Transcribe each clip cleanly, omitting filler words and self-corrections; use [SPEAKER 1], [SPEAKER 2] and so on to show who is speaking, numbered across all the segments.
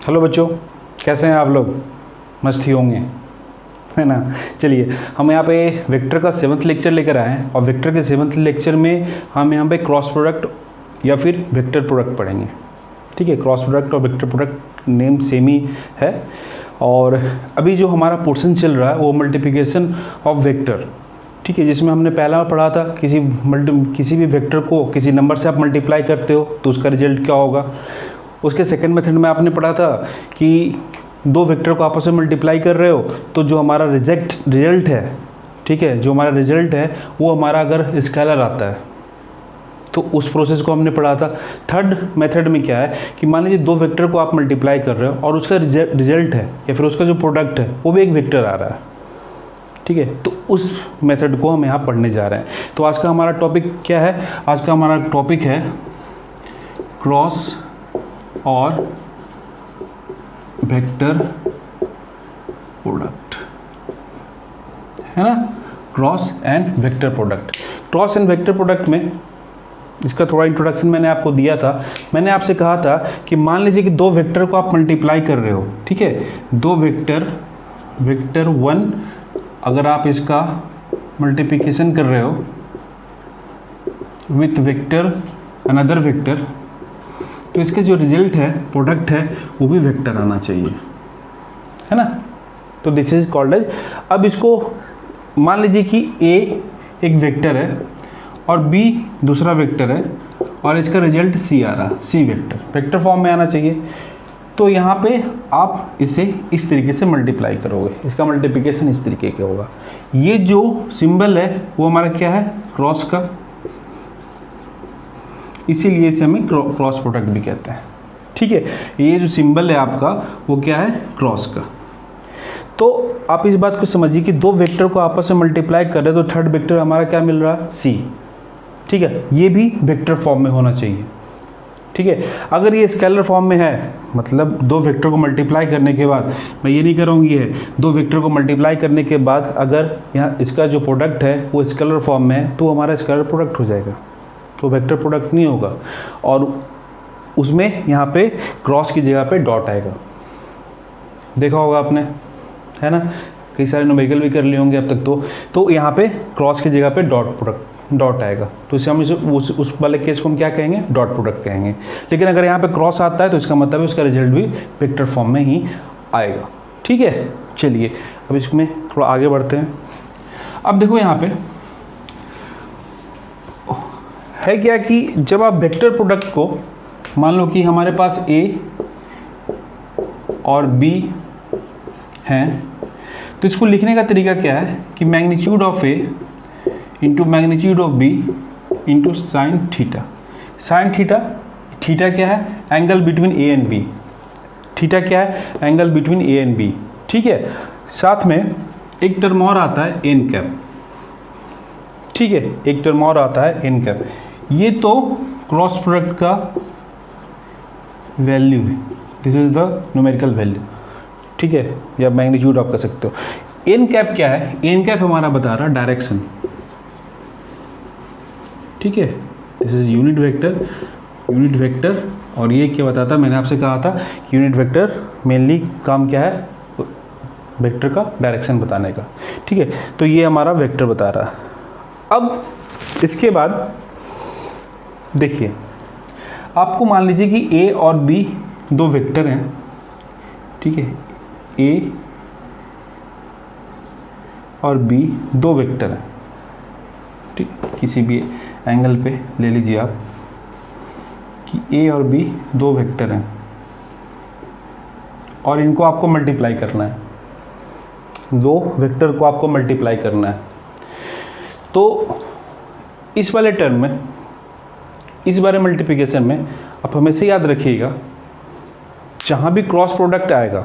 [SPEAKER 1] Hello बच्चों, कैसे हैं आप लोग? मस्त ही होंगे, है ना। चलिए, हम यहाँ पे वेक्टर का 7th लेक्चर लेकर आए हैं और वेक्टर के 7th लेक्चर में हम यहाँ पे क्रॉस प्रोडक्ट या फिर वेक्टर प्रोडक्ट पढ़ेंगे। ठीक है, क्रॉस प्रोडक्ट और वेक्टर प्रोडक्ट नेम सेम ही है। और अभी जो हमारा पोर्शन चल रहा है वो मल्टीप्लिकेशन ऑफ वेक्टर, ठीक है, जिसमें हमने पहला पढ़ा था किसी भी वेक्टर को किसी नंबर से आप मल्टीप्लाई करते हो तो उसका रिजल्ट क्या होगा। उसके सेकंड मेथड में आपने पढ़ा था कि दो वेक्टर को आपस में मल्टीप्लाई कर रहे हो तो जो हमारा रिजल्ट है, ठीक है, जो हमारा रिजल्ट है वो हमारा अगर स्केलर आता है तो उस प्रोसेस को हमने पढ़ा था। थर्ड मेथड में क्या है कि मान लीजिए दो वेक्टर को आप मल्टीप्लाई कर रहे हो और उसका रिजल्ट है या फिर उसका जो प्रोडक्ट है वो भी एक वेक्टर आ रहा है, ठीक है, तो उस मेथड को हम यहाँ पढ़ने जा रहे हैं। तो आज का हमारा टॉपिक क्या है? आज का हमारा टॉपिक है क्रॉस और वेक्टर प्रोडक्ट, है ना। Cross and vector product. Cross and vector product में इसका थोड़ा इंट्रोडक्शन मैंने आपको दिया था। मैंने आपसे कहा था कि मान लीजिए कि दो वेक्टर को आप मल्टीप्लाई कर रहे हो, ठीक है, दो वेक्टर 1 अगर आप इसका मल्टीप्लिकेशन कर रहे हो विथ वेक्टर अनदर वेक्टर तो इसके जो रिजल्ट है, प्रोडक्ट है, वो भी वेक्टर आना चाहिए, है ना। तो दिस इज कॉल्ड एज। अब इसको मान लीजिए कि ए एक वेक्टर है और बी दूसरा वेक्टर है और इसका रिजल्ट सी आ रहा, सी वेक्टर फॉर्म में आना चाहिए। तो यहाँ पे आप इसे इस तरीके से मल्टीप्लाई करोगे, इसका मल्टीप्लिकेशन इस तरीके का होगा। ये जो सिंबल है वो हमारा क्या है? क्रॉस का, इसीलिए इसे हमें क्रॉस प्रोडक्ट भी कहते हैं, ठीक है। ये जो सिंबल है आपका वो क्या है? क्रॉस का। तो आप इस बात को समझिए कि दो वेक्टर को आपस में मल्टीप्लाई कर रहे हैं तो थर्ड वेक्टर हमारा क्या मिल रहा है? सी, ठीक है। ये भी वेक्टर फॉर्म में होना चाहिए, ठीक है। अगर ये स्केलर फॉर्म में है, मतलब दो वेक्टर को मल्टीप्लाई करने के बाद, मैं ये नहीं करूँगी है, दो वेक्टर को मल्टीप्लाई करने के बाद अगर यहाँ इसका जो प्रोडक्ट है वो स्केलर फॉर्म में है तो हमारा स्केलर प्रोडक्ट हो जाएगा, तो वेक्टर प्रोडक्ट नहीं होगा। और उसमें यहाँ पे क्रॉस की जगह पे डॉट आएगा, देखा होगा आपने, है ना। कई सारे न्यूमेरिकल भी कर लिए होंगे अब तक। तो यहाँ पे क्रॉस की जगह पे डॉट आएगा, तो इसे हम उस वाले केस को हम क्या कहेंगे? डॉट प्रोडक्ट कहेंगे। लेकिन अगर यहाँ पे क्रॉस आता है तो इसका मतलब उसका रिजल्ट भी वेक्टर फॉर्म में ही आएगा, ठीक है। चलिए अब इसमें थोड़ा आगे बढ़ते हैं। अब देखो यहाँ पे है क्या कि जब आप वेक्टर प्रोडक्ट को मान लो कि हमारे पास ए और बी हैं, तो इसको लिखने का तरीका क्या है कि magnitude of a into magnitude of b into sine theta. Sine theta क्या है? Angle between a and b. Theta क्या है? Angle between a and b, ठीक है। साथ में एक टर्म और आता है एन कैप, ठीक है, एक टर्म और आता है एन कैप। ये तो क्रॉस प्रोडक्ट का वैल्यू है, this is the numerical value, ठीक है, या मैग्नीट्यूड आप कर सकते हो। एन कैप क्या है? एन कैप हमारा बता रहा डायरेक्शन, ठीक है, दिस इज यूनिट वेक्टर। और ये क्या बताता, मैंने आपसे कहा था कि यूनिट वेक्टर मेनली काम क्या है? वेक्टर का डायरेक्शन बताने का, ठीक है। तो ये हमारा वेक्टर बता रहा है। अब इसके बाद देखिए, आपको मान लीजिए कि ए और बी दो वेक्टर हैं, ठीक है, ए और बी दो वेक्टर हैं, ठीक, किसी भी एंगल पे ले लीजिए आप कि ए और बी दो वेक्टर हैं और इनको आपको मल्टीप्लाई करना है, दो वेक्टर को आपको मल्टीप्लाई करना है। तो इस वाले टर्म में, इस बारे मल्टीप्लिकेशन में आप हमेशा याद रखिएगा, जहाँ भी क्रॉस प्रोडक्ट आएगा,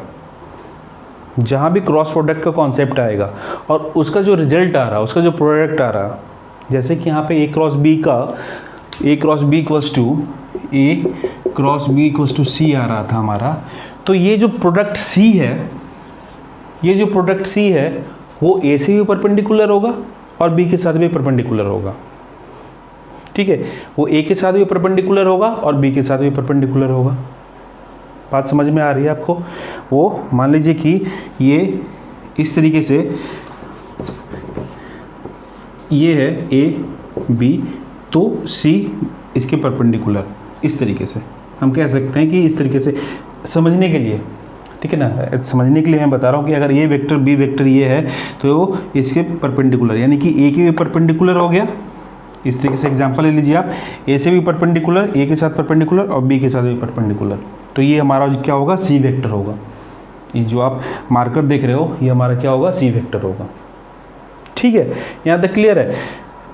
[SPEAKER 1] जहाँ भी क्रॉस प्रोडक्ट का कॉन्सेप्ट आएगा और उसका जो रिजल्ट आ रहा है, उसका जो प्रोडक्ट आ रहा है, जैसे कि यहाँ पे A cross B equals to सी आ रहा था हमारा, तो ये जो प्रोडक्ट सी है, वो ए से भी परपेंडिकुलर होगा और बी के साथ भी परपेंडिकुलर होगा, ठीक है। वो ए के साथ भी परपेंडिकुलर होगा और बी के साथ भी परपेंडिकुलर होगा। बात समझ में आ रही है आपको? वो मान लीजिए कि ये इस तरीके से ये है ए बी, तो सी इसके परपेंडिकुलर, इस तरीके से हम कह सकते हैं कि इस तरीके से समझने के लिए, ठीक है ना, समझने के लिए मैं बता रहा हूँ कि अगर ए वेक्टर बी वेक्टर ये है तो वो इसके परपेंडिकुलर, यानी कि ए के भी परपेंडिकुलर हो गया। इस तरीके से एग्जांपल ले लीजिए आप, ए से भी परपेंडिकुलर, ए के साथ परपेंडिकुलर और बी के साथ भी परपेंडिकुलर, तो ये हमारा क्या होगा, सी वेक्टर होगा। ये जो आप मार्कर देख रहे हो ये हमारा क्या होगा, सी वेक्टर होगा। ठीक है, यहाँ तक क्लियर है?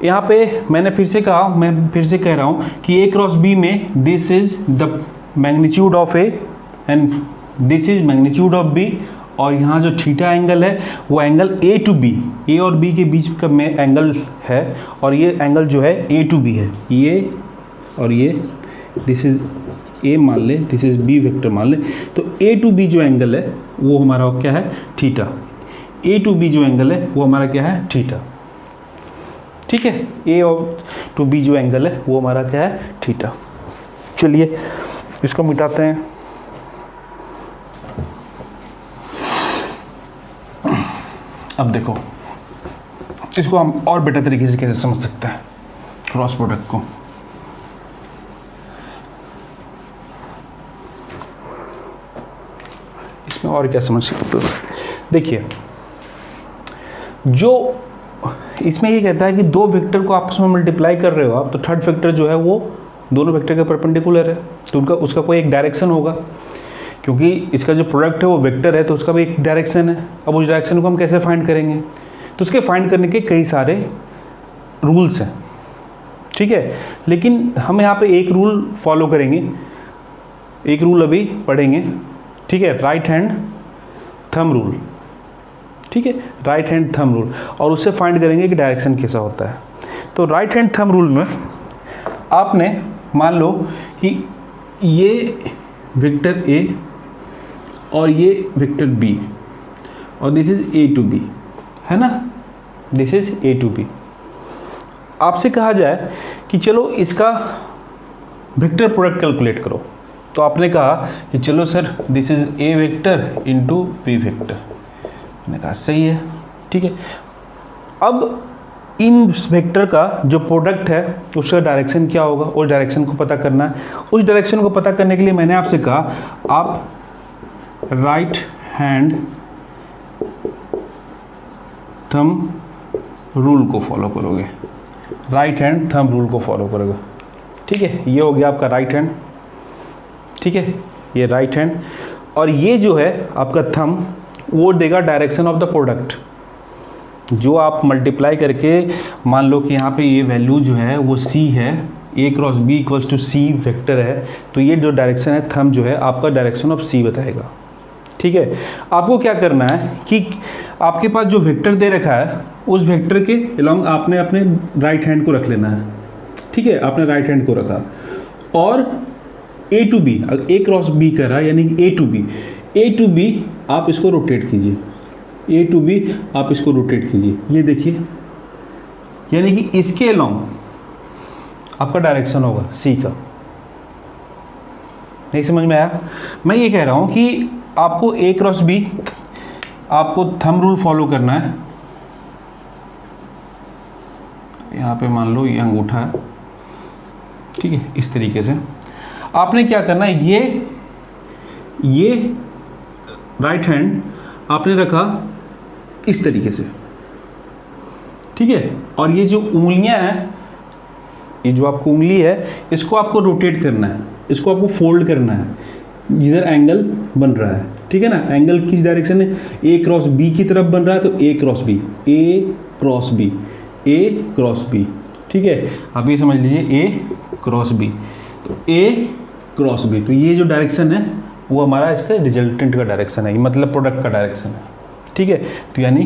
[SPEAKER 1] यहाँ पे मैंने फिर से कहा, मैं फिर से कह रहा हूँ कि ए क्रॉस बी में this is the magnitude of a and this is magnitude of b, और यहाँ जो थीटा एंगल है वो angle a to b, a और बी के बीच का में एंगल है, और ये एंगल जो है ए टू बी है, ये और ये, दिस इज ए मान ले, दिस इज बी वेक्टर मान ले, तो ए टू बी जो एंगल है वो हमारा क्या है, थीटा। ए टू बी जो एंगल है वो हमारा क्या है, थीटा। ठीक है, ए और टू बी जो एंगल है वो हमारा क्या है, थीटा। चलिए इसको मिटाते हैं। अब देखो इसको हम और बेटर तरीके से कैसे समझ सकते हैं क्रॉस प्रोडक्ट को। इसमें और क्या समझ सकते हो, देखिए जो इसमें ये कहता है कि दो वेक्टर को आपस में मल्टीप्लाई कर रहे हो आप, तो थर्ड वेक्टर जो है वो दोनों वेक्टर के परपेंडिकुलर है, तो उनका उसका कोई एक डायरेक्शन होगा, क्योंकि इसका जो प्रोडक्ट है वो वेक्टर है तो उसका भी एक डायरेक्शन है। अब उस डायरेक्शन को हम कैसे फाइंड करेंगे, तो उसके फाइंड करने के कई सारे रूल्स हैं, ठीक है, लेकिन हम यहाँ पे एक रूल फॉलो करेंगे, एक रूल अभी पढ़ेंगे, ठीक है, राइट हैंड थंब रूल। ठीक है, राइट हैंड थंब रूल, और उससे फाइंड करेंगे कि डायरेक्शन कैसा होता है। तो राइट हैंड थंब रूल में आपने मान लो कि ये वेक्टर ए और ये वेक्टर बी, और this is A to b, है ना, this is A to b. आपसे कहा जाए कि चलो इसका वेक्टर प्रोडक्ट कैलकुलेट करो, तो आपने कहा कि चलो sir this is a vector into b vector. मैंने कहा सही है, ठीक है। अब इन वेक्टर का जो प्रोडक्ट है उसका डायरेक्शन क्या होगा, उस डायरेक्शन को पता करना है। उस डायरेक्शन को पता करने के लिए मैंने आपसे कहा आप राइट हैंड थंब रूल को फॉलो करोगे, राइट हैंड थंब रूल को फॉलो करोगे, ठीक है। ये हो गया आपका राइट हैंड, ठीक है, ये राइट हैंड, और ये जो है आपका थंब वो देगा डायरेक्शन ऑफ द प्रोडक्ट। जो आप मल्टीप्लाई करके मान लो कि यहाँ पे ये वैल्यू जो है वो c है, a cross b equals to c vector है, तो ये जो डायरेक्शन है थंब जो है आपका डायरेक्शन ऑफ c बताएगा, ठीक है। आपको क्या करना है कि आपके पास जो वेक्टर दे रखा है उस वेक्टर के अलोंग आपने अपने राइट हैंड को रख लेना है, ठीक है, आपने राइट हैंड को रखा, और a to b, a cross b कर रहा है यानी कि a टू b आप इसको रोटेट कीजिए, ए टू बी आप इसको रोटेट कीजिए, ये देखिए, यानी कि इसके अलोंग आपका डायरेक्शन होगा सी का। नहीं समझ में आया? मैं ये कह रहा हूँ कि आपको ए क्रॉस बी आपको थंब रूल फॉलो करना है। यहाँ पे मान लो ये अंगूठा है, ठीक है, इस तरीके से आपने क्या करना है, ये राइट हैंड आपने रखा इस तरीके से, ठीक है, और ये जो उंगलियां हैं, ये जो आपको उंगली है इसको आपको रोटेट करना है, इसको आपको फोल्ड करना है जिधर एंगल बन रहा है, ठीक है ना। एंगल किस डायरेक्शन में, ए क्रॉस बी की तरफ बन रहा है, तो ए cross b, a cross b, a cross b, ठीक है। आप ये समझ लीजिए ए क्रॉस बी, तो ए क्रॉस बी, तो ये जो डायरेक्शन है वो हमारा इसका रिजल्टेंट का डायरेक्शन है, मतलब प्रोडक्ट का डायरेक्शन है, ठीक है। तो यानी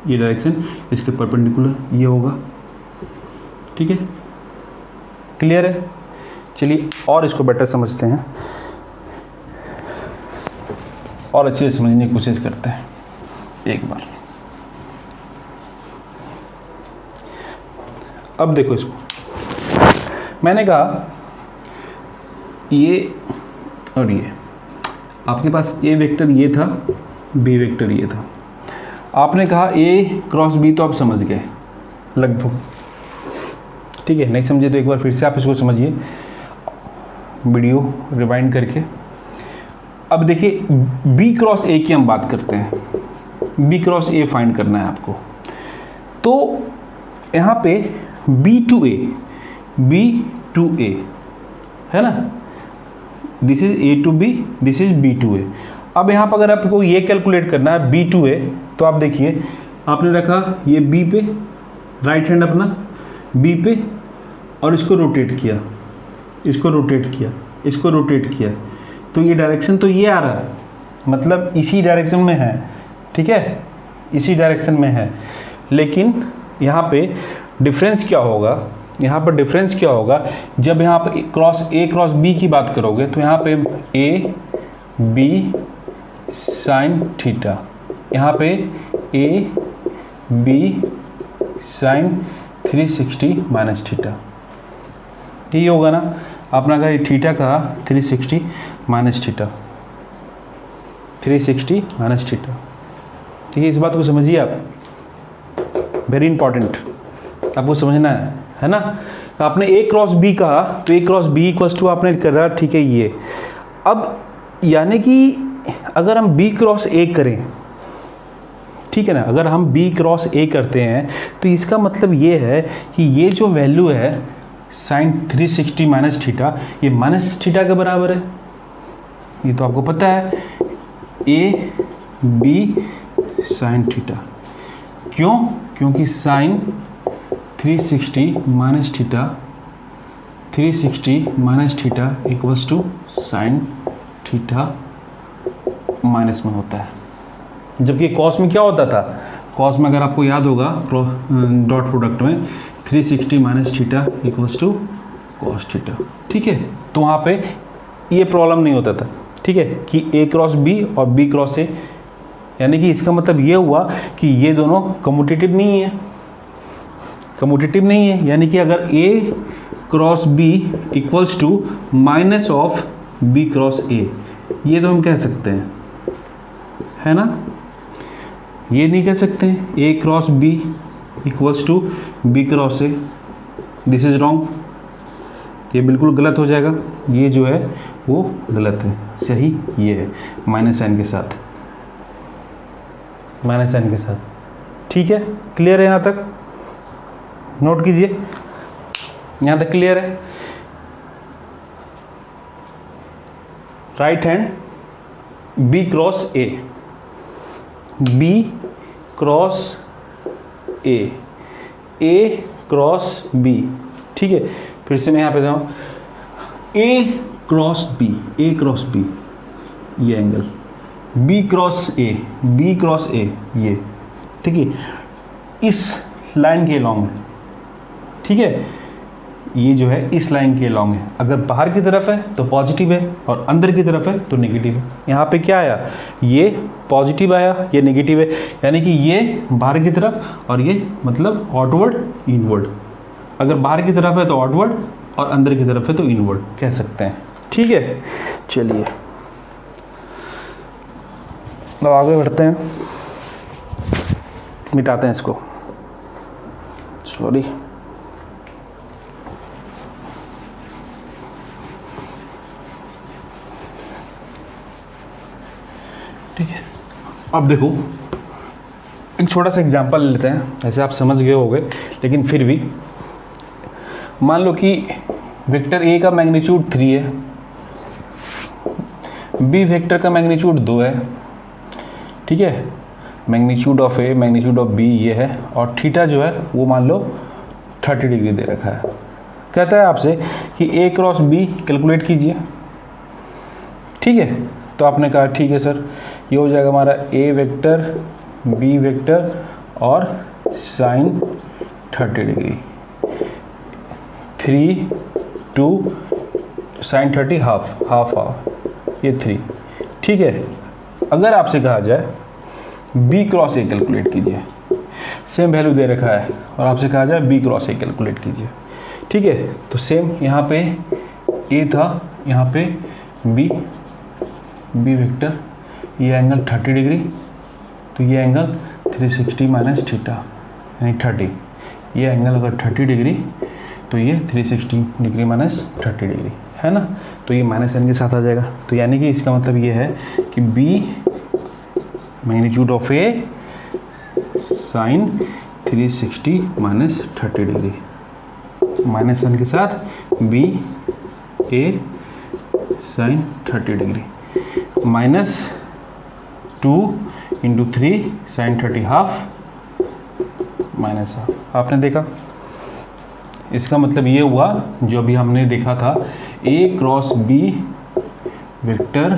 [SPEAKER 1] ये डायरेक्शन इसके परपेंडिकुलर ये होगा, ठीक है, क्लियर है। चलिए और इसको बेटर समझते हैं और अच्छे से समझने की कोशिश करते हैं एक बार। अब देखो इसको, मैंने कहा ये और ये, आपके पास ए वेक्टर ये था, बी वेक्टर ये था, आपने कहा ए क्रॉस बी, तो आप समझ गए लगभग, ठीक है। नहीं समझे तो एक बार फिर से आप इसको समझिए वीडियो रिवाइंड करके। अब देखिए बी क्रॉस ए की हम बात करते हैं, बी क्रॉस ए फाइंड करना है आपको। तो यहाँ पे बी टू ए है ना, this is A to B, this is B to A. अब यहाँ पर अगर आपको ये कैलकुलेट करना है बी टू ए, तो आप देखिए आपने रखा ये बी पे, राइट हैंड अपना बी पे, और इसको रोटेट किया, इसको रोटेट किया, इसको रोटेट किया, तो ये डायरेक्शन तो ये आ रहा है, मतलब इसी डायरेक्शन में है, ठीक है, इसी डायरेक्शन में है। लेकिन यहाँ पे डिफरेंस क्या होगा, यहाँ पर डिफरेंस क्या होगा, जब यहाँ पर ए क्रॉस बी की बात करोगे तो यहाँ पे ए बी साइन थीटा, यहाँ पे a b sine 360 minus theta, यही होगा ना। आपने अगर थीटा कहा 360 माइनस थीटा, 360 माइनस थीटा, ठीक है। इस बात को समझिए आप, वेरी इंपॉर्टेंट, आपको समझना है ना। तो आपने ए क्रॉस बी कहा, तो ए क्रॉस बी इक्वल्स टू आपने करा, ठीक है ये। अब यानी कि अगर हम बी क्रॉस ए करें, ठीक है ना, अगर हम बी क्रॉस ए करते हैं तो इसका मतलब ये है कि ये जो वैल्यू है साइन 360 माइनस थीटा, ये माइनस थीटा के बराबर है, ये तो आपको पता है, ए बी साइन थीटा। क्यों? क्योंकि sine 360 minus theta, 360 minus theta equals to sine theta minus में होता है। जबकि कॉस में क्या होता था, कॉस में अगर आपको याद होगा डॉट प्रोडक्ट में 360 minus theta equals to cos theta, ठीक है। तो वहाँ पे ये प्रॉब्लम नहीं होता था, ठीक है, कि ए क्रॉस बी और बी क्रॉस ए, यानी कि इसका मतलब ये हुआ कि ये दोनों कम्यूटेटिव नहीं है, कम्यूटेटिव नहीं है, यानी कि अगर A cross B equals to minus of B cross ए, ये तो हम कह सकते हैं, है ना। ये नहीं कह सकते A cross B equals to B cross A, this is wrong, ये बिल्कुल गलत हो जाएगा, ये जो है वो गलत है, सही ये है माइनस साइन के साथ, माइनस साइन के साथ, ठीक है। क्लियर है यहाँ तक, नोट कीजिए, यहाँ तक क्लियर है। Right hand b cross a, b cross a, a cross b, ठीक है। फिर से मैं यहाँ पे जाऊँ, a cross b, a cross b, ये angle, b cross a, b cross ए, ये, ठीक है, इस लाइन के लॉन्ग है, ठीक है, ये जो है इस लाइन के लॉन्ग है। अगर बाहर की तरफ है तो पॉजिटिव है और अंदर की तरफ है तो नेगेटिव है। यहाँ पे क्या आया, ये पॉजिटिव आया, ये नेगेटिव है, यानी कि ये बाहर की तरफ और ये मतलब आउटवर्ड इनवर्ड। अगर बाहर की तरफ है तो आउटवर्ड और अंदर की तरफ है तो इनवर्ड कह सकते हैं, ठीक है। चलिए अब आगे बढ़ते हैं, मिटाते हैं इसको, सॉरी। ठीक है, अब देखो एक छोटा सा एग्जांपल लेते हैं, ऐसे आप समझ गए होंगे, लेकिन फिर भी मान लो कि वेक्टर ए का मैग्नीट्यूड 3 है, बी वेक्टर का मैग्नीट्यूड 2 है, ठीक है। Magnitude of a, magnitude of b ये है, और थीटा जो है वो मान लो 30 डिग्री दे रखा है। कहता है आपसे कि ए क्रॉस बी कैलकुलेट कीजिए, ठीक है। तो आपने कहा ठीक है सर, ये हो जाएगा हमारा ए वेक्टर बी वेक्टर और sine 30 degree, 3 2 sine 30 half half half, ये 3, ठीक है। अगर आपसे कहा जाए बी क्रॉस ए कैलकुलेट कीजिए, सेम वैल्यू दे रखा है, और आपसे कहा जाए बी क्रॉस ए कैलकुलेट कीजिए, ठीक है। तो सेम यहाँ पे ए था, यहाँ पे बी, बी वेक्टर, ये एंगल 30 डिग्री, तो ये एंगल 360 माइनस थीटा यानी 30, ये एंगल अगर 30 डिग्री तो ये 360 डिग्री माइनस 30 डिग्री है ना, तो ये माइनस एन के साथ आ जाएगा। तो यानी कि इसका मतलब ये है कि B magnitude of A sine 360 minus 30 degree, minus N के साथ B A sine 30 degree minus 2 into 3 sine 30 half minus half. आपने देखा, इसका मतलब ये हुआ जो अभी हमने देखा था ए क्रॉस बी वेक्टर,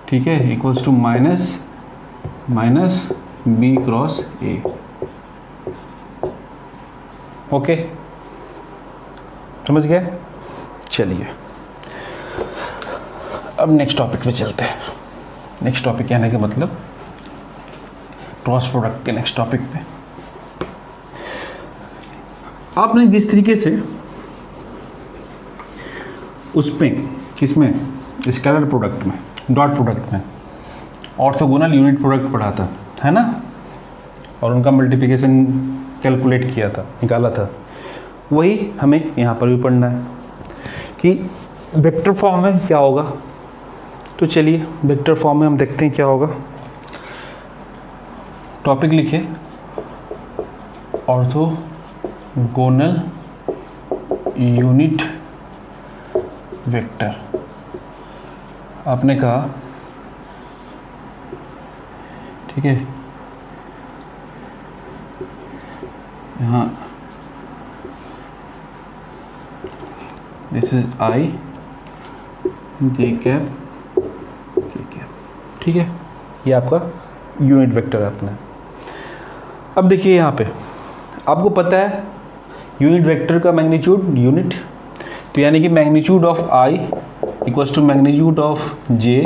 [SPEAKER 1] ठीक है, equals to minus b cross a. Okay, समझ गए? चलिए अब नेक्स्ट टॉपिक पे चलते हैं। नेक्स्ट टॉपिक कहने के मतलब क्रॉस प्रोडक्ट के नेक्स्ट टॉपिक पे आपने जिस तरीके से उसमें किसमें स्केलर प्रोडक्ट में, डॉट प्रोडक्ट में ऑर्थोगोनल यूनिट प्रोडक्ट पढ़ा था, है ना, और उनका मल्टीप्लिकेशन कैलकुलेट किया था, निकाला था, वही हमें यहाँ पर भी पढ़ना है कि वेक्टर फॉर्म में क्या होगा। तो चलिए वेक्टर फॉर्म में हम देखते हैं क्या होगा। टॉपिक लिखिए ऑर्थोगोनल यूनिट वेक्टर। आपने कहा ठीक है, यहाँ this is I J cap के कैप, ठीक है, ये आपका यूनिट वेक्टर है अपना। अब देखिए यहाँ पे आपको पता है यूनिट वेक्टर का मैग्नीट्यूड यूनिट, तो यानी कि magnitude of i equals to magnitude of j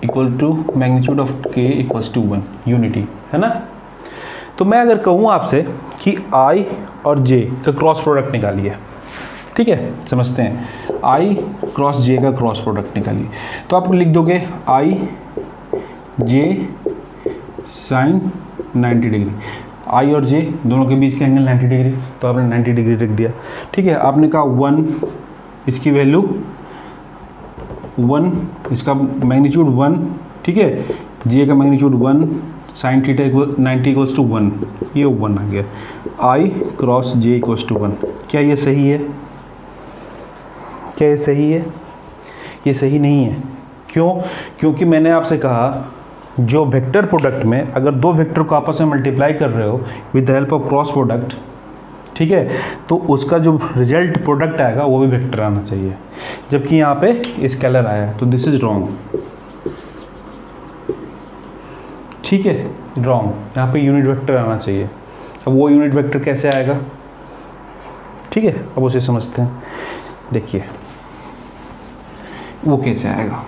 [SPEAKER 1] equal to magnitude of k equals to 1, unity, है ना। तो मैं अगर कहूँ आपसे कि आई और जे का क्रॉस प्रोडक्ट निकालिए, ठीक है, समझते हैं, आई क्रॉस जे का क्रॉस प्रोडक्ट निकालिए, तो आप लिख दोगे आई जे साइन 90 डिग्री, आई और जे दोनों के बीच का एंगल 90 डिग्री, तो आपने 90 डिग्री रख दिया, ठीक है। आपने कहा 1, इसकी वैल्यू 1, इसका मैग्नीट्यूड 1, ठीक है, जे का magnitude 1, sine theta 90 equals to 1, ये 1 आ गया, i cross j equals to 1। क्या ये सही है? क्या ये सही है? ये सही नहीं है। क्यों? क्योंकि मैंने आपसे कहा जो वेक्टर प्रोडक्ट में अगर दो वेक्टर को आपस में मल्टीप्लाई कर रहे हो with the help of cross product, ठीक है, तो उसका जो रिजल्ट प्रोडक्ट आएगा वो भी वेक्टर आना चाहिए, जबकि यहाँ पे स्केलर आया, तो दिस इज रॉन्ग, ठीक है, रॉन्ग, यहाँ पे यूनिट वेक्टर आना चाहिए। अब वो यूनिट वेक्टर कैसे आएगा, ठीक है, अब उसे समझते हैं। देखिए वो कैसे आएगा।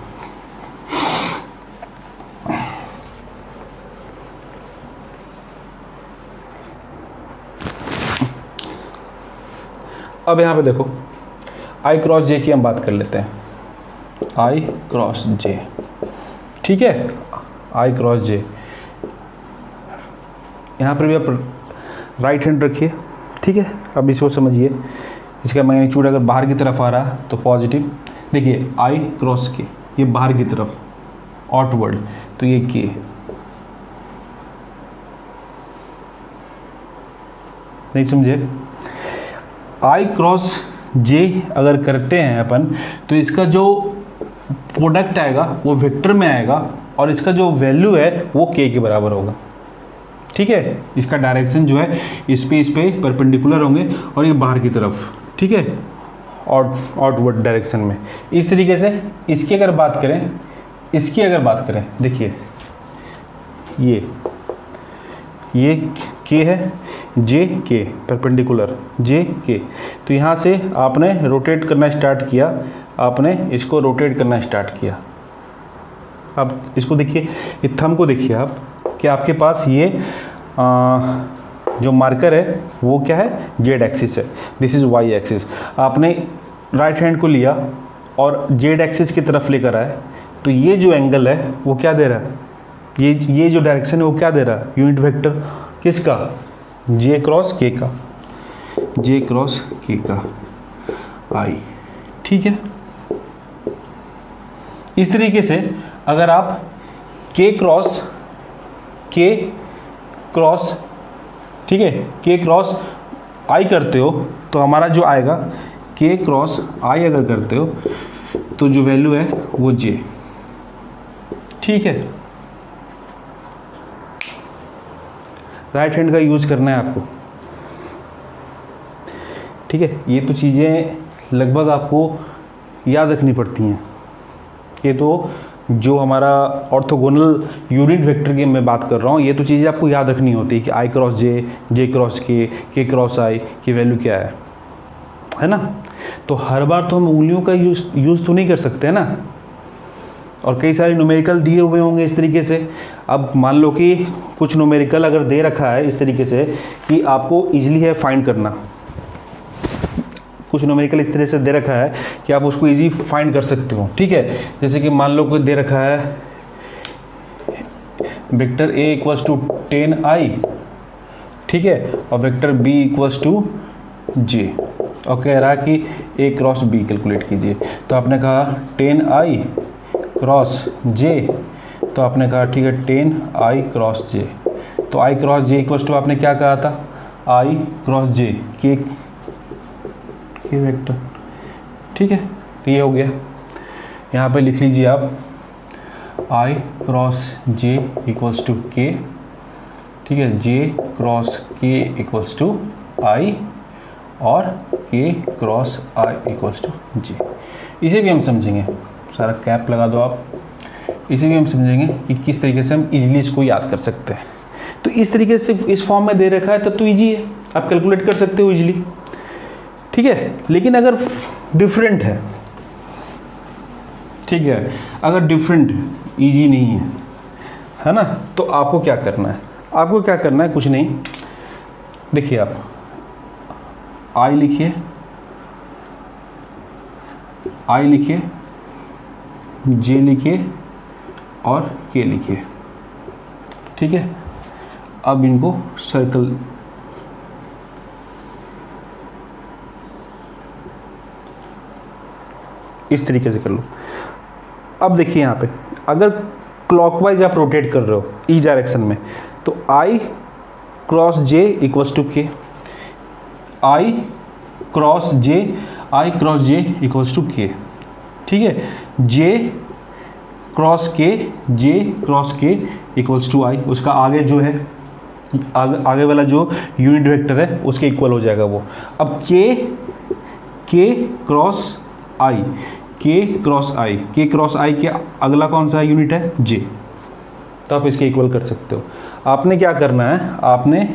[SPEAKER 1] अब यहाँ पे देखो आई क्रॉस जे की हम बात कर लेते हैं, आई क्रॉस जे, ठीक है, आई क्रॉस जे, यहाँ पर भी आप राइट हैंड रखिए, ठीक है। अब इसको समझिए, इसका मैग्नीट्यूड अगर बाहर की तरफ आ रहा तो पॉजिटिव, देखिए आई क्रॉस के, ये बाहर की तरफ आउटवर्ड, तो ये के, नहीं समझे, आई क्रॉस जे अगर करते हैं अपन तो इसका जो प्रोडक्ट आएगा वो वेक्टर में आएगा और इसका जो वैल्यू है वो के के बराबर होगा, ठीक है। इसका डायरेक्शन जो है इस पे परपेंडिकुलर होंगे और ये बाहर की तरफ, ठीक है, आउटवर्ड डायरेक्शन में। इस तरीके से इसकी अगर बात करें, इसकी अगर बात करें, देखिए ये के है, जे के परपेंडिकुलर, जे के, तो यहाँ से आपने रोटेट करना स्टार्ट किया, आपने इसको रोटेट करना स्टार्ट किया। अब इसको देखिए, इस थंब को देखिए आप कि आपके पास ये जो मार्कर है वो क्या है, जेड एक्सिस है, दिस इज़ वाई एक्सिस। आपने राइट हैंड को लिया और जेड एक्सिस की तरफ लेकर आए, तो ये जो एंगल है वो क्या दे रहा है, ये जो डायरेक्शन है वो क्या दे रहा है, यूनिट वेक्टर किसका, जे क्रॉस के का, जे क्रॉस के का आई। ठीक है, इस तरीके से अगर आप के क्रॉस ठीक है, के क्रॉस आई करते हो तो हमारा जो आएगा के क्रॉस आई अगर करते हो तो जो वैल्यू है वो जे। ठीक है, राइट हैंड का यूज करना है आपको। ठीक है, ये तो चीज़ें लगभग आपको याद रखनी पड़ती हैं। ये तो जो हमारा ऑर्थोगोनल यूनिट वेक्टर की मैं बात कर रहा हूँ, ये तो चीज़ें आपको याद रखनी होती है कि आई क्रॉस जे क्रॉस के क्रॉस आई की वैल्यू क्या है ना। तो हर बार तो हम उंगलियों का यूज़ तो नहीं कर सकते है ना, और कई सारे न्यूमेरिकल दिए हुए होंगे इस तरीके से। अब मान लो कि कुछ न्यूमेरिकल अगर दे रखा है इस तरीके से कि आपको इजीली है फाइंड करना, कुछ न्यूमेरिकल इस तरह से दे रखा है कि आप उसको इजी फाइंड कर सकते हो। ठीक है, जैसे कि मान लो कोई दे रखा है vector a equals to 10i, ठीक है, और vector b equals to j, और कह रहा है कि a क्रॉस b कैलकुलेट कीजिए। तो आपने कहा 10i क्रॉस j, तो आपने कहा ठीक है 10i क्रॉस j, तो i cross j equals to आपने क्या कहा था, i क्रॉस j के वेक्टर। ठीक है, तो ये हो गया, यहाँ पे लिख लीजिए आप i cross j equals to k, ठीक है, j cross k equals to i और k cross i equals to j। इसे भी हम समझेंगे, सारा कैप लगा दो आप, इसे भी हम समझेंगे कि किस तरीके से हम इजीली इसको याद कर सकते हैं। तो इस तरीके से इस फॉर्म में दे रखा है तब तो ईजी है, आप कैलकुलेट कर सकते हो इजीली। ठीक है, लेकिन अगर डिफरेंट है, ठीक है, अगर डिफरेंट इजी नहीं है ना, तो आपको क्या करना है, आपको क्या करना है, कुछ नहीं, देखिए आप आई लिखिए, आई लिखिए, जे लिखिए और के लिखिए। ठीक है, अब इनको सर्कल, इस तरीके से कर लो। अब देखिए यहाँ पे अगर क्लॉकवाइज आप रोटेट कर रहे हो ई डायरेक्शन में, तो आई क्रॉस जे इक्वल्स टू के, आई क्रॉस जे इक्वल्स टू के। ठीक है, जे क्रॉस के इक्वल्स टू आई, उसका आगे जो है आगे वाला जो यूनिट वेक्टर है उसके इक्वल हो जाएगा वो। अब के क्रॉस आई, के क्रॉस आई के अगला कौन सा यूनिट है, जे, तो आप इसके इक्वल कर सकते हो। आपने क्या करना है, आपने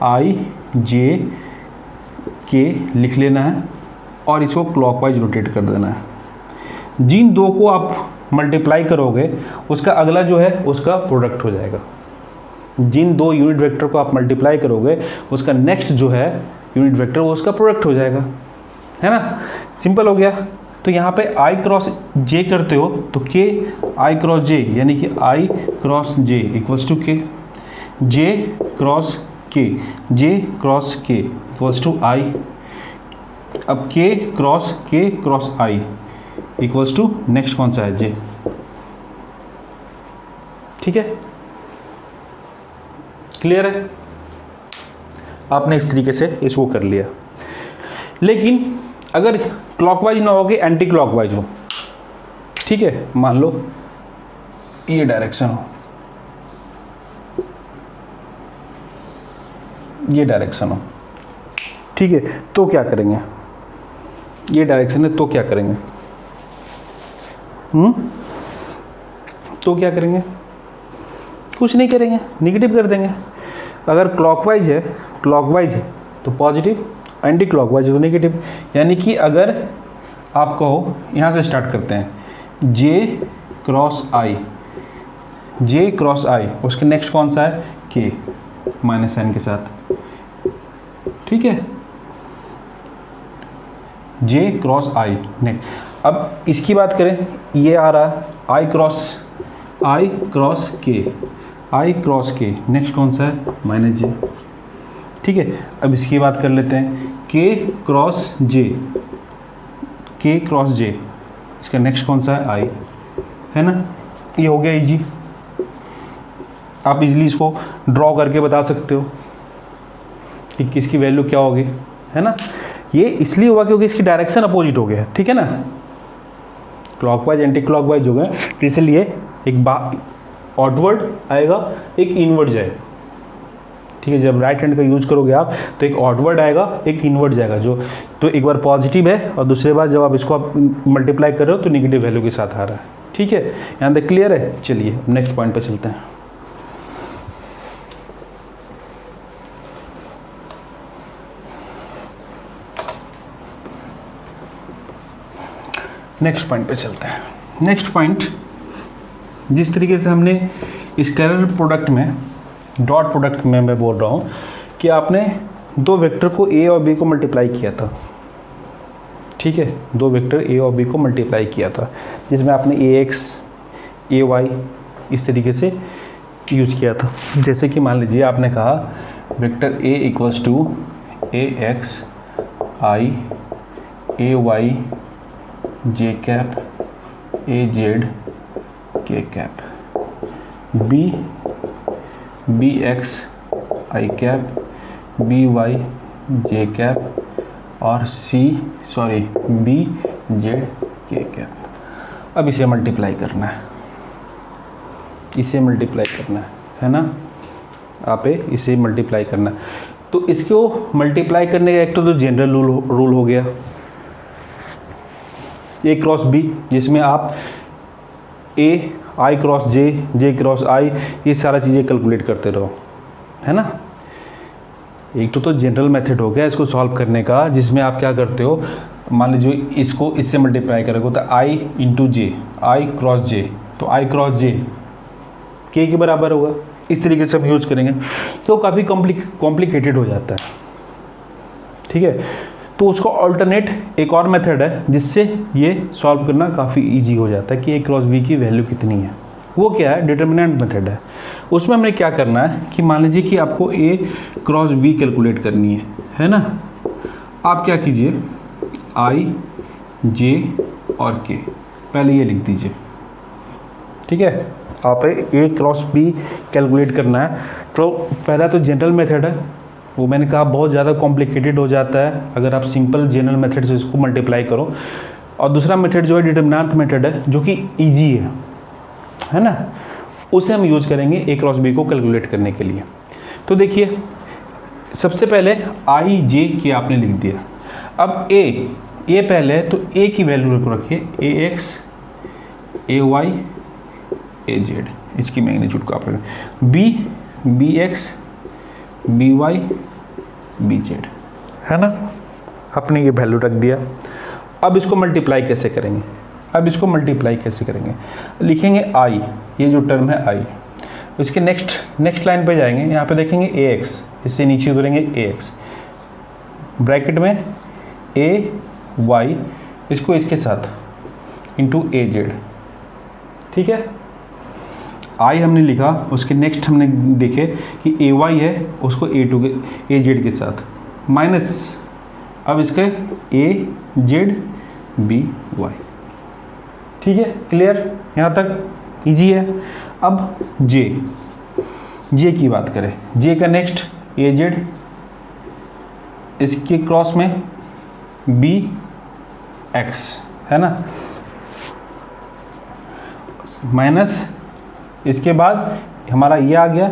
[SPEAKER 1] आई जे के लिख लेना है और इसको क्लॉकवाइज रोटेट कर देना है। जिन दो को आप मल्टीप्लाई करोगे उसका अगला जो है उसका प्रोडक्ट हो जाएगा। जिन दो यूनिट वेक्टर को आप मल्टीप्लाई करोगे उसका नेक्स्ट जो है यूनिट वेक्टर वो उसका प्रोडक्ट हो जाएगा, है ना, सिंपल हो गया। तो यहाँ पे आई क्रॉस जे करते हो तो के आई क्रॉस जे, यानी कि i cross j equals to k, j cross k equals to i. अब k cross i equals to next कौन सा है, जे। ठीक है, क्लियर है, आपने इस तरीके से इसको कर लिया। लेकिन अगर क्लॉकवाइज ना हो के एंटी क्लॉकवाइज हो, ठीक है, मान लो ये डायरेक्शन हो, ये डायरेक्शन हो, ठीक है, तो क्या करेंगे, ये डायरेक्शन है तो क्या करेंगे, तो क्या करेंगे, कुछ नहीं करेंगे, निगेटिव कर देंगे। अगर क्लॉकवाइज है तो पॉजिटिव, एंटी क्लॉकवाइज तो नेगेटिव। यानी कि अगर आप कहो, यहाँ से स्टार्ट करते हैं, जे क्रॉस आई, उसके नेक्स्ट कौन सा है, के माइनस साइन के साथ। ठीक है, जे क्रॉस आई नेक्स्ट। अब इसकी बात करें, ये आ रहा है आई क्रॉस के, नेक्स्ट कौन सा है माइनस जे, ठीक है। अब इसकी बात कर लेते हैं के क्रॉस जे, इसका नेक्स्ट कौन सा है आई, है ना। ये हो गया इजी, आप इजीली इसको ड्रॉ करके बता सकते हो कि किसकी वैल्यू क्या होगी, है ना। ये इसलिए हुआ क्योंकि इसकी डायरेक्शन अपोजिट हो गया, ठीक है ना, क्लॉकवाइज एंटी क्लॉकवाइज हो गए, तो इसलिए एक आउटवर्ड आएगा, एक इनवर्ड जाएगा, ठीक है। जब राइट हैंड का यूज करोगे आप तो एक आउटवर्ड आएगा, एक इनवर्ड जाएगा, जो तो एक बार पॉजिटिव है और दूसरी बार जब आप इसको आप मल्टीप्लाई कर रहे हो तो नेगेटिव वैल्यू के साथ आ रहा है, ठीक है। यहाँ तक क्लियर है। चलिए नेक्स्ट पॉइंट पे चलते हैं। नेक्स्ट पॉइंट पे चलते हैं। नेक्स्ट पॉइंट, जिस तरीके से हमने स्केलर प्रोडक्ट में, डॉट प्रोडक्ट में मैं बोल रहा हूँ कि आपने दो वेक्टर को ए और बी को मल्टीप्लाई किया था, ठीक है, दो वेक्टर ए और बी को मल्टीप्लाई किया था, जिसमें आपने ए एक्स ए वाई इस तरीके से यूज़ किया था। जैसे कि मान लीजिए आपने कहा vector a equals to a x i a y j cap a z k cap, b x i cap b y j cap और बी जेड के कैप। अब इसे मल्टीप्लाई करना है, है ना, आप इसे मल्टीप्लाई करना है। तो इसको मल्टीप्लाई करने का एक तो जनरल रूल हो गया ए क्रॉस बी, जिसमें आप ए आई क्रॉस जे क्रॉस आई, ये सारा चीज़ें कैलकुलेट करते रहो, है ना। एक तो जनरल मेथड हो गया इसको सॉल्व करने का, जिसमें आप क्या करते हो, मान लीजिए इसको इससे मल्टीप्लाई करोगे तो आई इंटू जे, आई क्रॉस जे, तो आई क्रॉस जे के बराबर होगा। इस तरीके से हम यूज़ करेंगे तो काफ़ी कॉम्प्लिकेटेड हो जाता है, ठीक है। तो उसको अल्टरनेट एक और मेथड है जिससे ये सॉल्व करना काफ़ी इजी हो जाता है कि ए क्रॉस बी की वैल्यू कितनी है। वो क्या है, डिटर्मिनेंट मेथड है। उसमें हमने क्या करना है कि मान लीजिए कि आपको ए क्रॉस बी कैलकुलेट करनी है ना। आप क्या कीजिए, आई जे और के पहले ये लिख दीजिए, ठीक है। आप ए क्रॉस बी कैलकुलेट करना है तो पहला तो जनरल मेथड है, वो मैंने कहा बहुत ज़्यादा कॉम्प्लिकेटेड हो जाता है अगर आप सिंपल जनरल मेथड से इसको मल्टीप्लाई करो। और दूसरा मेथड जो है डिटर्मिनेंट मेथड है, जो कि इजी है ना, उसे हम यूज़ करेंगे ए क्रॉस बी को कैलकुलेट करने के लिए। तो देखिए सबसे पहले आई जे के आपने लिख दिया। अब ए पहले है तो ए की वैल्यू रखिए, a x a y a z, इसकी मैग्नीट्यूड को आप रखें, b x b y b z, है ना। आपने ये वैल्यू रख दिया। अब इसको मल्टीप्लाई कैसे करेंगे, लिखेंगे आई, ये जो टर्म है आई, इसके नेक्स्ट लाइन पे जाएंगे, यहाँ पे देखेंगे ए एक्स, इससे नीचे उतरेंगे ए एक्स, ब्रैकेट में ए वाई, इसको इसके साथ इंटू ए जेड, ठीक है। आई हमने लिखा, उसके नेक्स्ट हमने देखे कि ए वाई है, उसको ए जेड के साथ माइनस, अब इसके ए जेड बी वाई, ठीक है। क्लियर, यहाँ तक इजी है। अब जे की बात करें, जे का नेक्स्ट ए जेड, इसके क्रॉस में बी एक्स, है ना, माइनस, इसके बाद हमारा ये आ गया,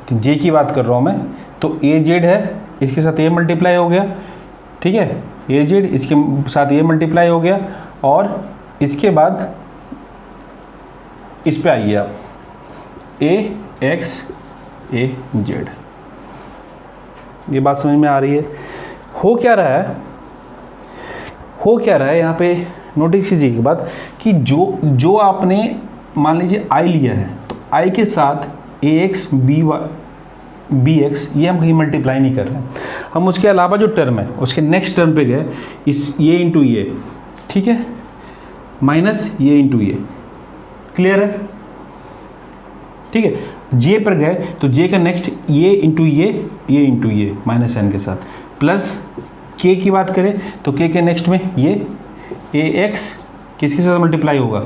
[SPEAKER 1] तो जे की बात कर रहा हूँ मैं, तो ए जेड है, इसके साथ ए मल्टीप्लाई हो गया, ठीक है, ए जेड इसके साथ ए मल्टीप्लाई हो गया, और इसके बाद इस पे आइए आप, ए एक्स ए जेड। ये बात समझ में आ रही है। हो क्या रहा है यहाँ पे, नोटिस कीजिए की बात कि जो आपने मान लीजिए आई लिया है, तो आई के साथ ए एक्स बी एक्स ये हम कहीं मल्टीप्लाई नहीं कर रहे हैं, हम उसके अलावा जो टर्म है उसके नेक्स्ट टर्म पे गए, ये इंटू ये, ठीक है, माइनस ये इंटू ये, क्लियर है? ठीक है, जे पर गए तो जे का नेक्स्ट ये इंटू ये इंटू ये माइनस एन के साथ, प्लस के की बात करें तो के नेक्स्ट में ये ए एक्स किसके साथ मल्टीप्लाई होगा,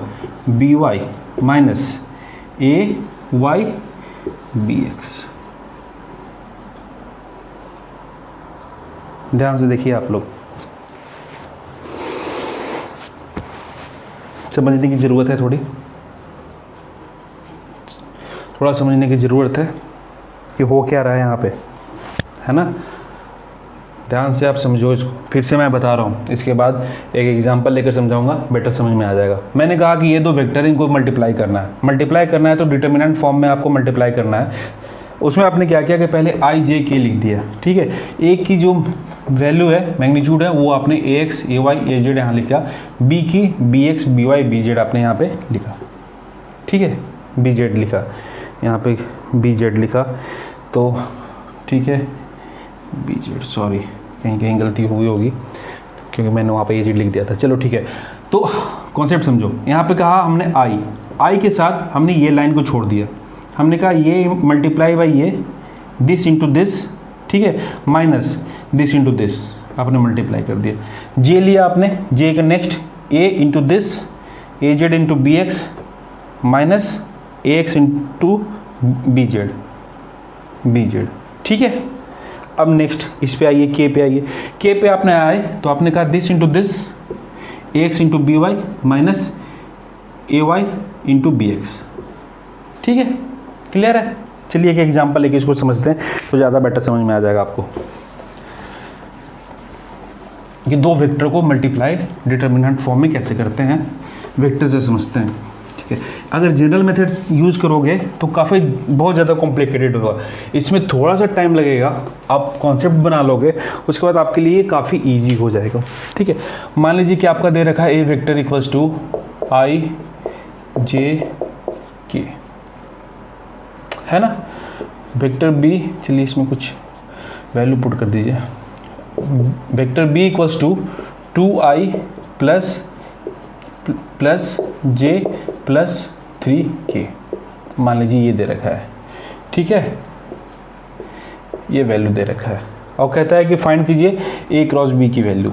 [SPEAKER 1] B y minus a Y B x. ध्यान से देखिए आप लोग, समझने की ज़रूरत है, थोड़ा समझने की ज़रूरत है कि हो क्या रहा है यहाँ पे, है ना? ध्यान से आप समझो इसको, फिर से मैं बता रहा हूँ, इसके बाद एक एग्जांपल लेकर समझाऊंगा, बेटर समझ में आ जाएगा। मैंने कहा कि ये दो वेक्टर इनको मल्टीप्लाई करना है तो डिटर्मिनेंट फॉर्म में आपको मल्टीप्लाई करना है। उसमें आपने क्या किया कि पहले आई जे के लिख दिया, ठीक है। एक की जो वैल्यू है, मैग्नीट्यूड है, वो आपने a x a y a z यहाँ लिखा, बी की b x b y b z आपने यहाँ पे लिखा, ठीक है, बी जेड लिखा यहाँ पे, बी जेड लिखा, तो ठीक है, बी जेड, सॉरी कहीं गलती हुई होगी क्योंकि मैंने वहाँ पे ए जेड लिख दिया था, चलो ठीक है। तो कॉन्सेप्ट समझो, यहाँ पे कहा हमने आई के साथ हमने ये लाइन को छोड़ दिया, हमने कहा ये मल्टीप्लाई बाई ये, दिस इंटू दिस, ठीक है, माइनस दिस इंटू दिस आपने मल्टीप्लाई कर दिया। जे लिया आपने, जे का next a into this, a z into b x minus a x into b z, ठीक है। अब नेक्स्ट इस पे आइए, के पे आइए, के पे आपने आए तो आपने कहा this into this, a x into b y minus a y into b x, ठीक है, क्लियर है? चलिए एक एग्जांपल लेके इसको समझते हैं तो ज़्यादा बेटर समझ में आ जाएगा आपको। ये दो वेक्टर को मल्टीप्लाई डिटर्मिनेंट फॉर्म में कैसे करते हैं, वेक्टर से समझते हैं, ठीक है। अगर जनरल मेथड्स यूज़ करोगे तो काफ़ी बहुत ज़्यादा कॉम्प्लिकेटेड होगा, इसमें थोड़ा सा टाइम लगेगा, आप कॉन्सेप्ट बना लोगे उसके बाद आपके लिए काफ़ी ईजी हो जाएगा, ठीक है। मान लीजिए कि आपका दे रखा है ए वेक्टर इक्वल्स टू आई जे के, है ना। वेक्टर बी, चलिए इसमें कुछ वैल्यू पुट कर दीजिए, vector b equals to 2i plus j plus 3k, मान लीजिए ये दे रखा है, ठीक है, ये वैल्यू दे रखा है और कहता है कि फाइंड कीजिए a क्रॉस b की वैल्यू।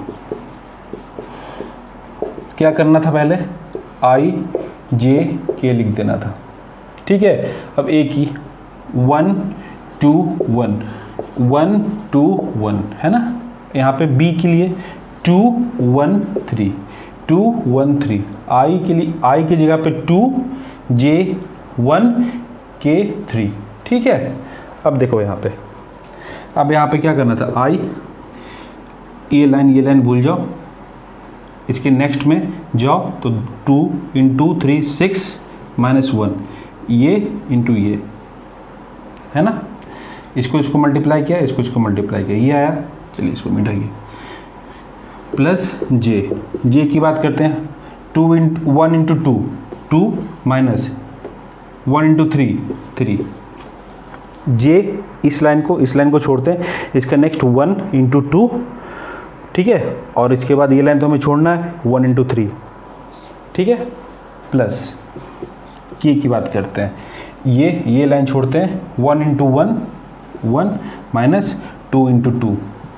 [SPEAKER 1] क्या करना था, पहले i j k लिख देना था, ठीक है। अब a की 1 2 1 1 2 1 है ना, यहाँ पे b के लिए 2 1 3 2 1 3, i के लिए i की जगह पे 2 j 1 k 3, ठीक है। अब देखो यहाँ पे, अब यहाँ पे क्या करना था, i ये लाइन भूल जाओ, इसके नेक्स्ट में जाओ तो 2 इंटू 3 6 माइनस 1, ये इंटू ये, है ना। इसको मल्टीप्लाई किया, इसको मल्टीप्लाई किया, ये आया, चलिए इसको मिटाइए, प्लस जे की बात करते हैं, 1 इंटू 2 माइनस 1 इंटू 3 जे, इस लाइन को छोड़ते हैं, इसका नेक्स्ट 1 इंटू 2, ठीक है, और इसके बाद ये लाइन तो हमें छोड़ना है 1 इंटू 3, ठीक है, प्लस के की बात करते हैं, ये लाइन छोड़ते हैं, 1 इंटू 1 माइनस 2 इंटू 2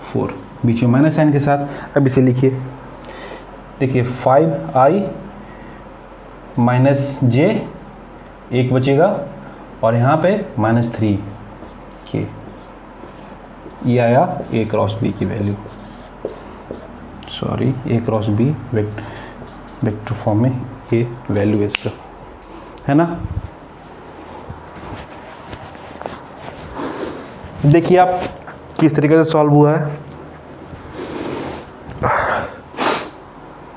[SPEAKER 1] 4, बीच में माइनस साइन के साथ। अब इसे लिखिए, देखिए 5i माइनस जे, एक बचेगा और यहाँ पे माइनस 3k, ये आया a क्रॉस b की value, sorry a cross b vector form में ये वैल्यू है इसका, है ना। देखिए आप किस तरीके से सॉल्व हुआ है,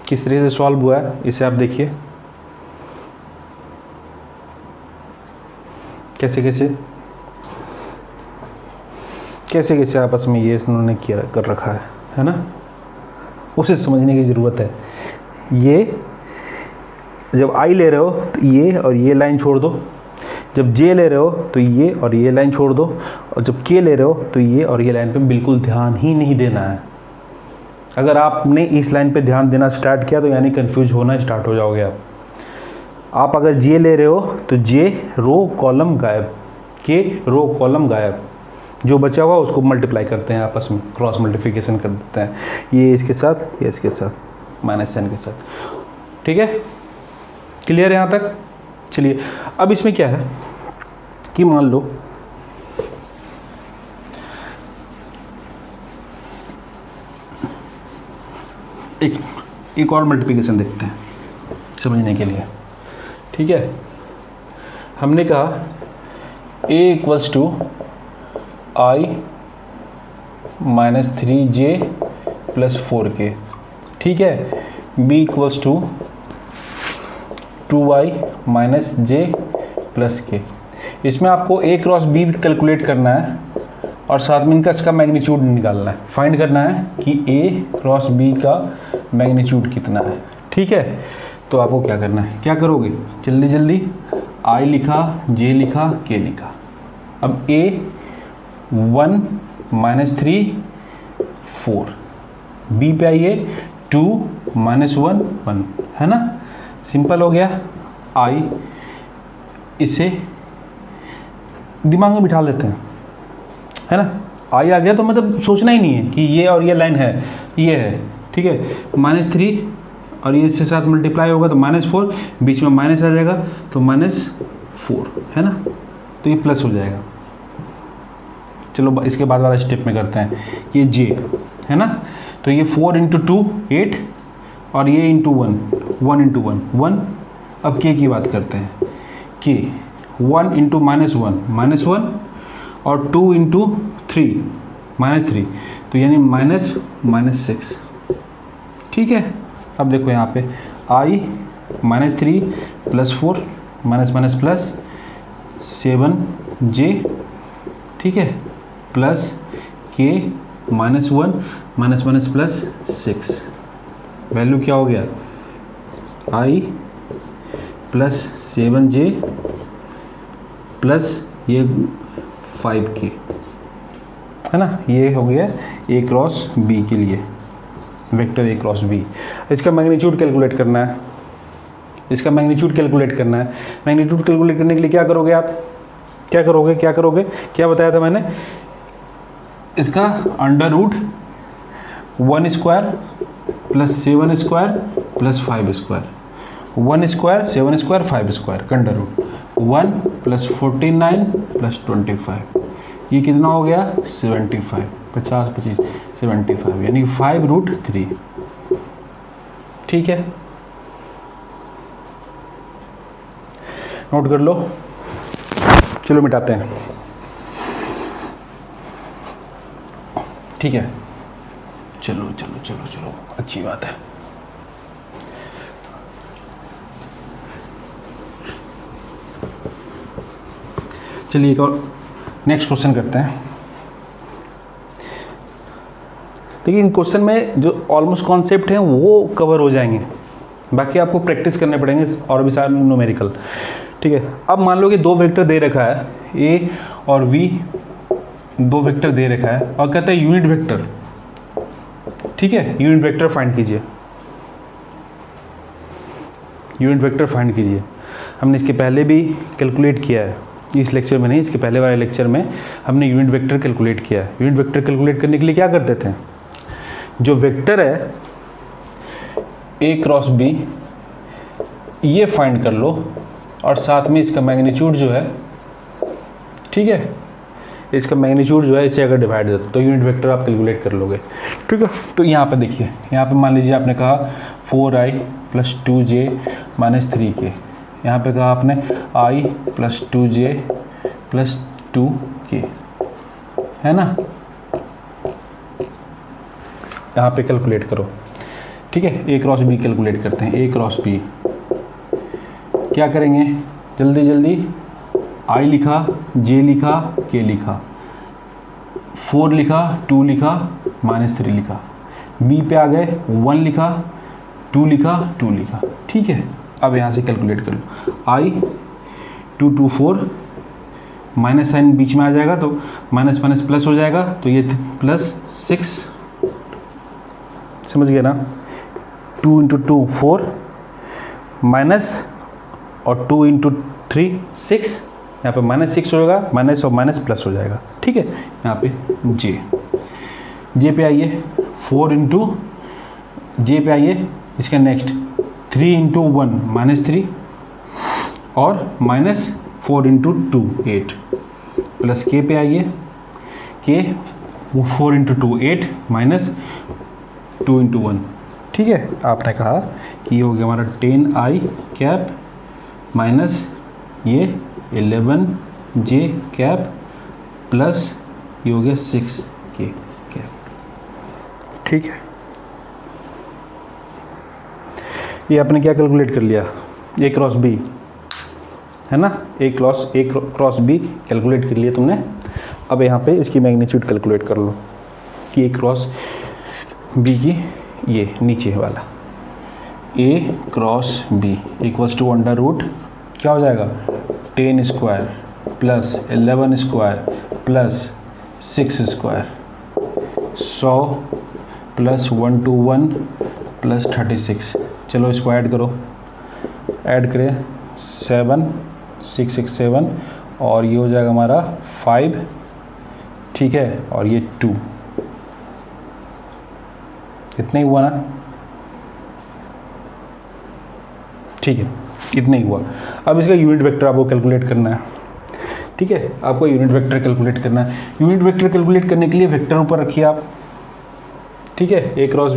[SPEAKER 1] किस तरीके से सॉल्व हुआ है, इसे आप देखिए कैसे कैसे आपस में ये इन्होंने किया कर रखा है ना, उसे समझने की ज़रूरत है। ये जब आई ले रहे हो तो ये और ये लाइन छोड़ दो, जब जे ले रहे हो तो ये और ये लाइन छोड़ दो, और जब के ले रहे हो तो ये और ये लाइन पे बिल्कुल ध्यान ही नहीं देना है, अगर आपने इस लाइन पे ध्यान देना स्टार्ट किया तो यानी कंफ्यूज होना स्टार्ट हो जाओगे आप अगर जे ले रहे हो तो जे रो कॉलम गायब, के रो कॉलम गायब, जो बचा हुआ उसको मल्टीप्लाई करते हैं आपस में, क्रॉस मल्टीप्लिकेशन कर देते हैं, ये इसके साथ ये इसके साथ माइनस साइन के साथ। ठीक है, क्लियर है यहाँ तक? चलिए अब इसमें क्या है कि मान लो एक और मल्टीप्लिकेशन देखते हैं समझने के लिए। ठीक है, हमने कहा a equals to i minus 3j plus 4k। ठीक है, b equals to 2y minus j plus k। इसमें आपको a क्रॉस b कैलकुलेट करना है और साथ में इनका इसका मैग्नीट्यूड निकालना है, फाइंड करना है कि a क्रॉस b का मैग्नीट्यूड कितना है। ठीक है, तो आपको क्या करना है, क्या करोगे जल्दी जल्दी, i लिखा, j लिखा, k लिखा। अब a 1 माइनस 3 4, b पे आइए 2 माइनस 1 1, है ना, सिंपल हो गया। i इसे दिमाग में बिठा लेते हैं, है ना, i आ गया तो मतलब सोचना ही नहीं है कि ये और ये लाइन है, ये है। ठीक है, माइनस 3 और ये इसके साथ मल्टीप्लाई होगा तो माइनस 4, बीच में माइनस आ जाएगा तो माइनस 4, है ना, तो ये प्लस हो जाएगा। चलो इसके बाद वाला स्टेप में करते हैं, ये j है ना, तो ये 4 इंटू 2 8 और ये इंटू 1 इंटू 1। अब k की बात करते हैं, k 1 इंटू माइनस 1 और 2 इंटू 3 माइनस 3, तो यानी माइनस 6। ठीक है, अब देखो यहाँ पे i minus 3 plus 4 minus minus plus 7j, ठीक है, plus k minus 1 minus minus plus 6, value क्या हो गया, i प्लस 7j प्लस ये 5k, है ना, ये हो गया a क्रॉस b के लिए, वेक्टर a क्रॉस b। इसका मैग्नीट्यूड कैलकुलेट करना है, मैग्नीट्यूड कैलकुलेट करने के लिए क्या करोगे आप, क्या बताया था मैंने, इसका under root 1 square plus 7 square plus 5 square, 1 square 7 square 5 square का अंडर रूट 1 प्लस 49 प्लस 25, ये कितना हो गया 75, 50 25 75, यानी 5√3। ठीक है, नोट कर लो, चलो मिटाते हैं। ठीक है, चलो अच्छी बात है। चलिए एक और नेक्स्ट क्वेश्चन करते हैं। देखिए इन क्वेश्चन में जो ऑलमोस्ट कॉन्सेप्ट हैं वो कवर हो जाएंगे, बाकी आपको प्रैक्टिस करने पड़ेंगे और भी सारे न्यूमेरिकल। ठीक है, अब मान लो कि दो वेक्टर दे रखा है, a और v, दो वेक्टर दे रखा है और कहता है यूनिट वेक्टर। ठीक है, यूनिट वेक्टर फाइंड कीजिए। हमने इसके पहले भी कैलकुलेट किया है, इस लेक्चर में नहीं, इसके पहले वाले लेक्चर में हमने यूनिट वेक्टर कैलकुलेट किया है। यूनिट वेक्टर कैलकुलेट करने के लिए क्या करते थे, जो वेक्टर है a क्रॉस b ये फाइंड कर लो और साथ में इसका मैग्नीट्यूड जो है, ठीक है, इसका मैग्नीट्यूड जो है इसे अगर डिवाइड कर दो तो यूनिट वेक्टर आप कैलकुलेट कर लोगे। ठीक है, तो यहाँ पे देखिए, यहाँ पे मान लीजिए आपने कहा 4i plus 2j minus 3k, यहाँ पे कहा आपने i plus 2j plus 2k, है ना, यहाँ पे कैलकुलेट करो। ठीक है, a क्रॉस b कैलकुलेट करते हैं, a क्रॉस b क्या करेंगे, जल्दी i लिखा, j लिखा, k लिखा, 4 लिखा, 2 लिखा, माइनस 3 लिखा, b पे आ गए 1 लिखा, 2 लिखा। ठीक है, अब यहाँ से कैलकुलेट कर लो, i 2 2 4, माइनस साइन बीच में आ जाएगा तो माइनस माइनस प्लस हो जाएगा, तो ये प्लस 6 समझ गए ना, 2 इंटू 2 4 माइनस और 2 इंटू 3 6, यहाँ पे -6 होगा, माइनस और माइनस प्लस हो जाएगा, ठीक है। यहाँ पे जे पे आइए, 4 इंटू जे पे आइए, इसका नेक्स्ट 3 इंटू 1 -3 और -4 इंटू 2 8 प्लस के पे आइए, के 4 इंटू 2 8 माइनस 2 इंटू 1, ठीक है। आपने कहा कि ये हो गया हमारा 10i कैप माइनस ये 11j कैप प्लस ये हो गया 6k कैप, ठीक है। ये आपने क्या कैलकुलेट कर लिया, ए क्रॉस बी है ना, ए क्रॉस बी कैलकुलेट कर लिया तुमने। अब यहाँ पे इसकी मैग्नीट्यूड कैलकुलेट कर लो कि ए क्रॉस बी की ये नीचे वाला A cross B equals to under root क्या हो जाएगा 10 square plus 11 square plus 6 square 100 plus 121 plus 36। चलो इसको ऐड करो, ऐड करें 7 6 6 7 और ये हो जाएगा हमारा 5, ठीक है, और ये 2, इतना ही हुआ ना, ठीक है, इतना ही हुआ। अब इसका यूनिट वेक्टर आपको कैलकुलेट करना है, ठीक है, आपको यूनिट वेक्टर कैलकुलेट करना है। यूनिट वेक्टर कैलकुलेट करने के लिए वेक्टर ऊपर रखिए आप, ठीक है, ए क्रॉस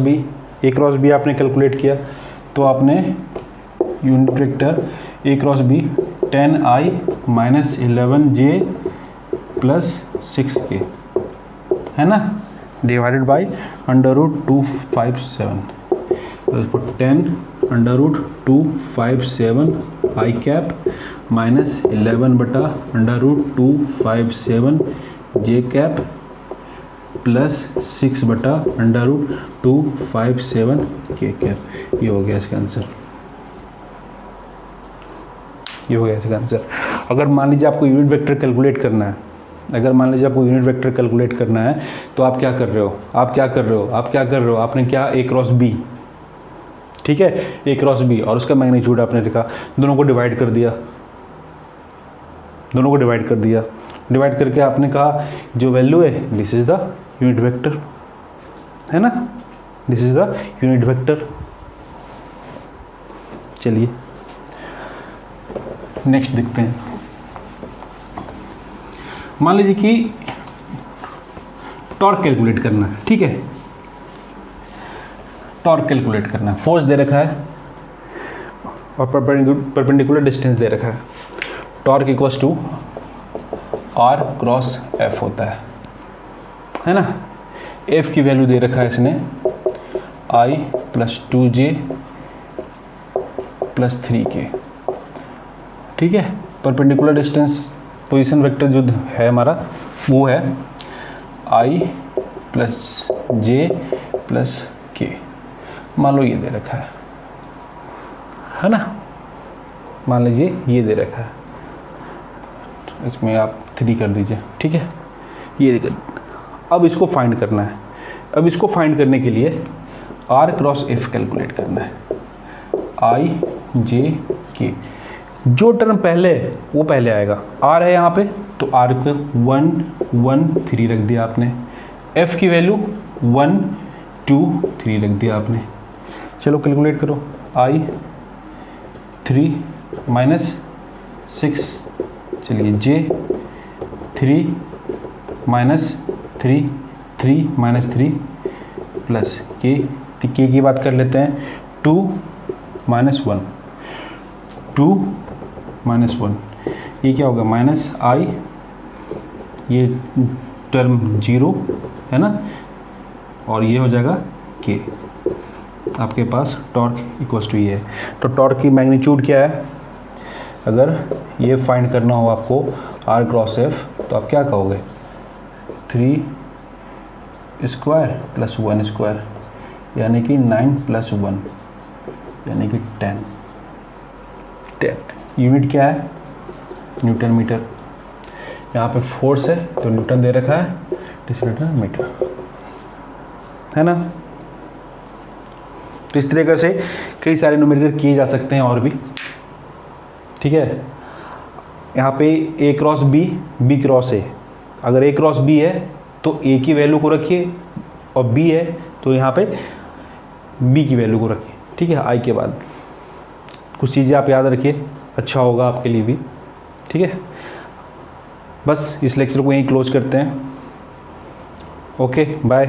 [SPEAKER 1] बी आपने कैलकुलेट किया तो आपने unit vector a cross b 10i minus 11j plus 6k है ना, डिवाइडेड बाई अंडर रूट 257, तो 10 अंडर रूट 257 आई कैप माइनस 11 बटा अंडर रूट 257 जे कैप प्लस 6 बटा अंडर रूट 257 के कैप। ये हो गया इसका आंसर, ये हो गया इसका आंसर। अगर मान लीजिए आपको यूनिट वेक्टर कैलकुलेट करना है, अगर मान लीजिए आपको यूनिट वेक्टर कैलकुलेट करना है तो आप क्या कर रहे हो, आप क्या कर रहे हो, आप क्या कर रहे हो, आपने क्या ए क्रॉस बी, ठीक है, ए क्रॉस बी और उसका मैग्नीट्यूड आपने लिखा, दोनों को डिवाइड कर दिया, दोनों को डिवाइड कर दिया, डिवाइड करके आपने कहा जो वैल्यू है this is the unit vector, है ना, this is the unit vector. चलिए नेक्स्ट देखते हैं। मान लीजिए कि टॉर्क कैलकुलेट करना है, ठीक है, टॉर्क कैलकुलेट करना है, फोर्स दे रखा है और परपेंडिकुलर डिस्टेंस दे रखा है, torque equals to r cross f होता है ना। एफ की वैल्यू दे रखा है इसने आई प्लस 2j प्लस 3k, ठीक है। परपेंडिकुलर डिस्टेंस पोजीशन वेक्टर जो है हमारा वो है i प्लस जे प्लस के, मान लो ये दे रखा है ना, मान लीजिए ये दे रखा है, इसमें आप 3 कर दीजिए, ठीक है, ये कर। अब इसको फाइंड करना है, अब इसको फाइंड करने के लिए r क्रॉस एफ कैलकुलेट करना है, i j k, जो टर्म पहले वो पहले आएगा, r है यहाँ पे तो r को 1 1 3 रख दिया आपने, f की वैल्यू 1 2 3 रख दिया आपने। चलो कैलकुलेट करो, i 3 माइनस 6, चलिए j 3 minus 3 3 minus 3 plus k की बात कर लेते हैं, 2 माइनस 1 2 माइनस 1, ये क्या होगा माइनस i, ये टर्म 0 है ना, और ये हो जाएगा k। आपके पास टॉर्क इक्वल्स टू ये है, तो टॉर्क की मैग्नीट्यूड क्या है, अगर ये फाइंड करना हो आपको r क्रॉस एफ तो आप क्या कहोगे 3 स्क्वायर प्लस 1 स्क्वायर यानी कि 9 प्लस 1 यानी कि 10। यूनिट क्या है न्यूटन मीटर, यहाँ पे फोर्स है तो न्यूटन दे रखा है, डिस्प्लेसमेंट मीटर, है ना। तो इस तरीके से कई सारे न्यूमेरिकल किए जा सकते हैं और भी, ठीक है। यहाँ पे A cross B, B cross A, अगर ए क्रॉस बी है तो ए की वैल्यू को रखिए, और बी है तो यहाँ पे बी की वैल्यू को रखिए, ठीक है। आई के बाद कुछ चीज़ें आप याद रखिए, अच्छा होगा आपके लिए भी, ठीक है। बस इस लेक्चर को यहीं क्लोज करते हैं। Okay bye.